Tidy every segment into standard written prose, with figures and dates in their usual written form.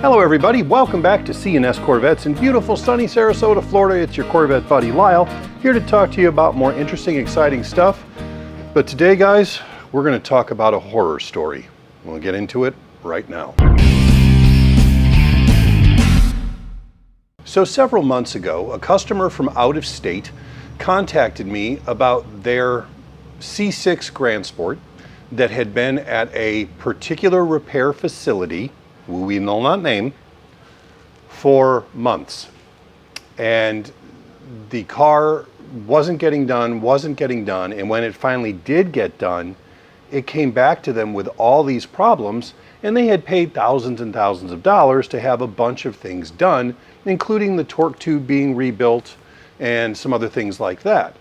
Hello everybody, welcome back to C&S Corvettes in beautiful sunny Sarasota, Florida. It's your Corvette buddy Lyle, here to talk to you about more interesting, exciting stuff. But today guys, we're going to talk about a horror story. We'll get into it right now. So several months ago, a customer from out of state contacted me about their C6 Grand Sport that had been at a particular repair facility, we will not name, for months. And the car wasn't getting done, and when it finally did get done, it came back to them with all these problems, and they had paid thousands and thousands of dollars to have a bunch of things done, including the torque tube being rebuilt and some other things like that.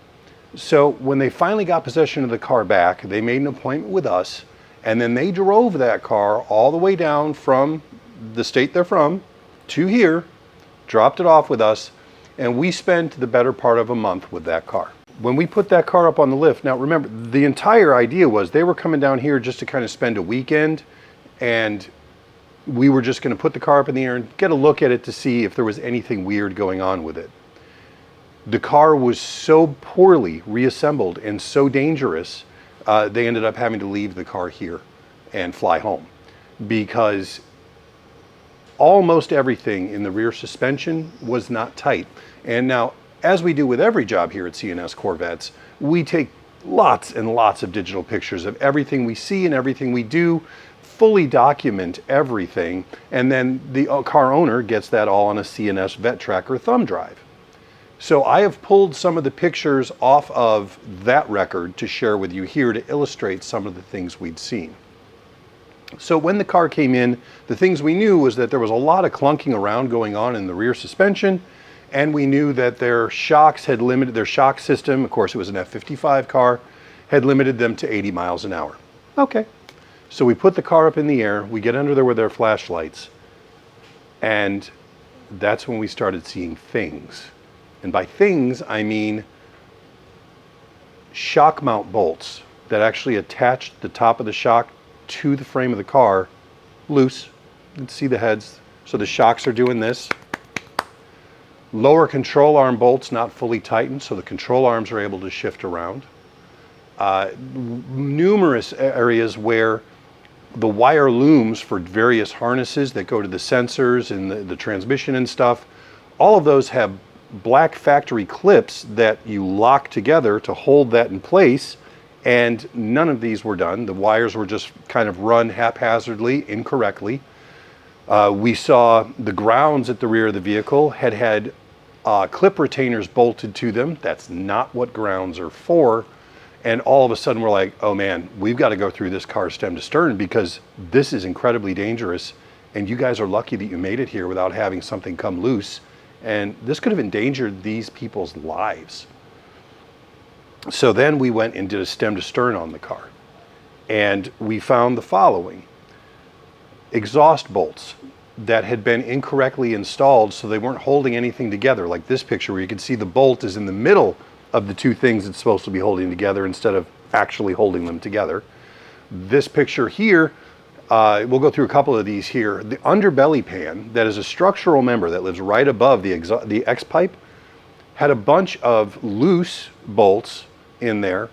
So when they finally got possession of the car back, they made an appointment with us, and then they drove that car all the way down from the state they're from to here, dropped it off with us, and we spent the better part of a month with that car. When we put that car up on the lift, now remember, the entire idea was they were coming down here just to kind of spend a weekend, and we were just going to put the car up in the air and get a look at it to see if there was anything weird going on with it. The car was so poorly reassembled and so dangerous, they ended up having to leave the car here and fly home, because almost everything in the rear suspension was not tight. And now, as we do with every job here at C&S Corvettes, we take lots and lots of digital pictures of everything we see and everything we do, fully document everything, and then the car owner gets that all on a C&S Vet Tracker thumb drive. So I have pulled some of the pictures off of that record to share with you here to illustrate some of the things we'd seen. So when the car came in, the things we knew was that there was a lot of clunking around going on in the rear suspension, and we knew that their shocks had limited, their shock system, of course it was an F55 car, had limited them to 80 miles an hour. Okay, so we put the car up in the air, we get under there with our flashlights, and that's when we started seeing things. And by things, I mean shock mount bolts that actually attached the top of the shock to the frame of the car loose. You can see the heads. So the shocks are doing this. Lower control arm bolts not fully tightened, so the control arms are able to shift around. Numerous areas where the wire looms for various harnesses that go to the sensors and the transmission and stuff, all of those have black factory clips that you lock together to hold that in place, and none of these were done. The wires were just kind of run haphazardly, incorrectly. We saw the grounds at the rear of the vehicle had clip retainers bolted to them. That's not what grounds are for. And all of a sudden we're like, oh man, we've got to go through this car stem to stern, because this is incredibly dangerous, and you guys are lucky that you made it here without having something come loose. And this could have endangered these people's lives. So then we went and did a stem to stern on the car. And we found the following. Exhaust bolts that had been incorrectly installed, so they weren't holding anything together. Like this picture where you can see the bolt is in the middle of the two things it's supposed to be holding together instead of actually holding them together. This picture here, we'll go through a couple of these here. The underbelly pan, that is a structural member that lives right above the X-pipe, had a bunch of loose bolts in there,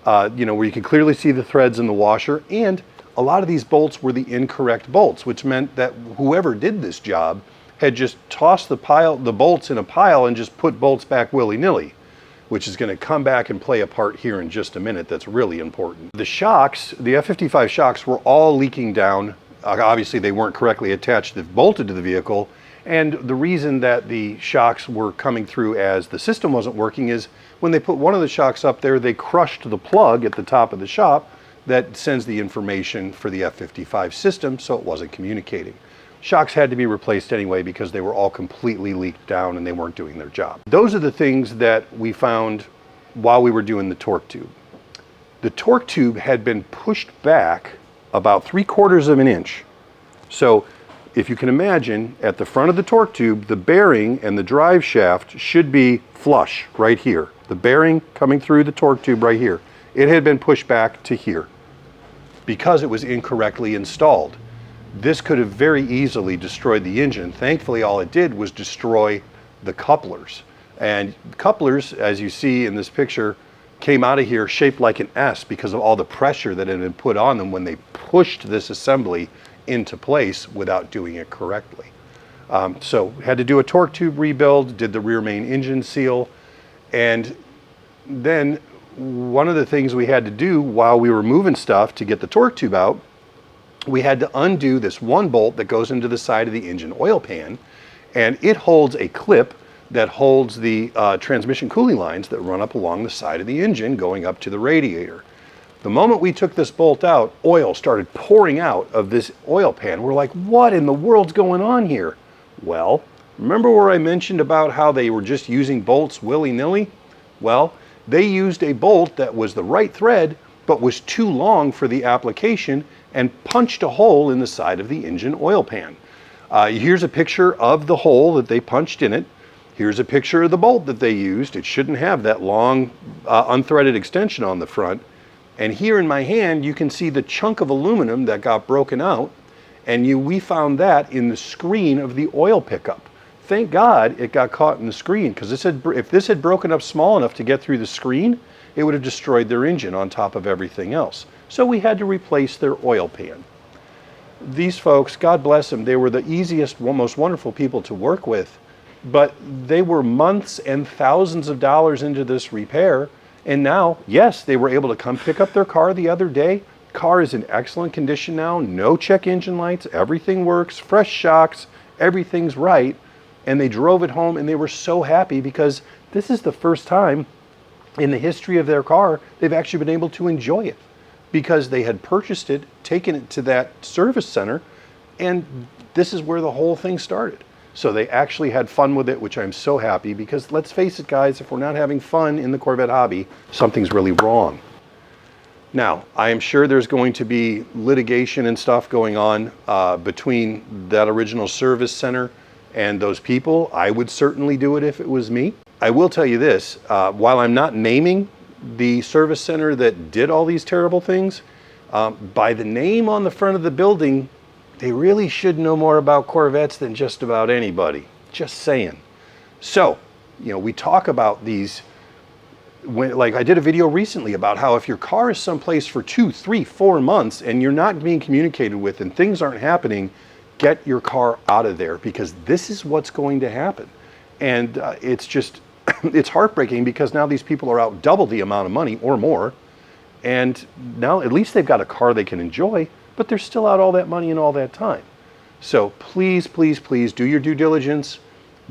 where you can clearly see the threads in the washer, and a lot of these bolts were the incorrect bolts, which meant that whoever did this job had just tossed the bolts in a pile and just put bolts back willy-nilly, which is going to come back and play a part here in just a minute. That's really important. The shocks, the F55 shocks, were all leaking down. Obviously they weren't correctly attached, they've bolted to the vehicle. And the reason that the shocks were coming through as the system wasn't working is when they put one of the shocks up there, they crushed the plug at the top of the shop that sends the information for the F55 system, so it wasn't communicating. Shocks had to be replaced anyway because they were all completely leaked down and they weren't doing their job. Those are the things that we found while we were doing the torque tube. The torque tube had been pushed back about 3/4 of an inch. So if you can imagine, at the front of the torque tube, the bearing and the drive shaft should be flush right here. The bearing coming through the torque tube right here. It had been pushed back to here because it was incorrectly installed. This could have very easily destroyed the engine. Thankfully, all it did was destroy the couplers. And couplers, as you see in this picture, came out of here shaped like an S because of all the pressure that had been put on them when they pushed this assembly into place without doing it correctly. So had to do a torque tube rebuild, did the rear main engine seal, and then one of the things we had to do while we were moving stuff to get the torque tube out, we had to undo this one bolt that goes into the side of the engine oil pan, and it holds a clip that holds the transmission cooling lines that run up along the side of the engine going up to the radiator. The moment we took this bolt out, oil started pouring out of this oil pan. We're like, what in the world's going on here? Well, remember where I mentioned about how they were just using bolts willy-nilly? Well, they used a bolt that was the right thread, but was too long for the application and punched a hole in the side of the engine oil pan. Here's a picture of the hole that they punched in it. Here's a picture of the bolt that they used. It shouldn't have that long unthreaded extension on the front. And here in my hand, you can see the chunk of aluminum that got broken out. And we found that in the screen of the oil pickup. Thank God it got caught in the screen, because if this had broken up small enough to get through the screen, it would have destroyed their engine on top of everything else. So we had to replace their oil pan. These folks, God bless them, they were the easiest, most wonderful people to work with. But they were months and thousands of dollars into this repair. And now, yes, they were able to come pick up their car the other day. Car is in excellent condition now. No check engine lights. Everything works. Fresh shocks. Everything's right. And they drove it home and they were so happy because this is the first time in the history of their car they've actually been able to enjoy it, because they had purchased it, taken it to that service center, and this is where the whole thing started. So they actually had fun with it, which I'm so happy, because let's face it, guys, if we're not having fun in the Corvette hobby, something's really wrong. Now, I am sure there's going to be litigation and stuff going on between that original service center and those people. I would certainly do it if it was me. I will tell you this, while I'm not naming the service center that did all these terrible things, by the name on the front of the building, they really should know more about Corvettes than just about anybody. Just saying. So, we talk about these, like I did a video recently about how if your car is someplace for 2, 3, 4 months and you're not being communicated with and things aren't happening, get your car out of there, because this is what's going to happen. And it's just, it's heartbreaking, because now these people are out double the amount of money or more. And now at least they've got a car they can enjoy, but they're still out all that money and all that time. So please, please, please do your due diligence.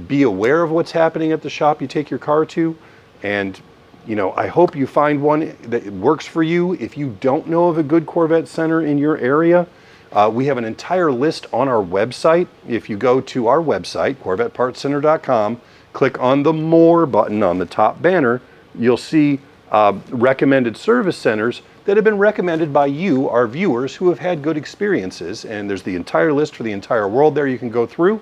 Be aware of what's happening at the shop you take your car to. And, I hope you find one that works for you. If you don't know of a good Corvette center in your area, we have an entire list on our website. If you go to our website, CorvettePartsCenter.com, click on the More button on the top banner, you'll see recommended service centers that have been recommended by you, our viewers, who have had good experiences. And there's the entire list for the entire world there you can go through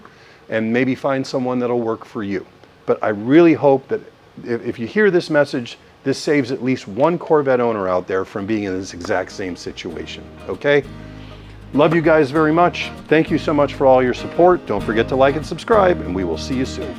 and maybe find someone that'll work for you. But I really hope that if you hear this message, this saves at least one Corvette owner out there from being in this exact same situation, okay? Love you guys very much. Thank you so much for all your support. Don't forget to like and subscribe, and we will see you soon.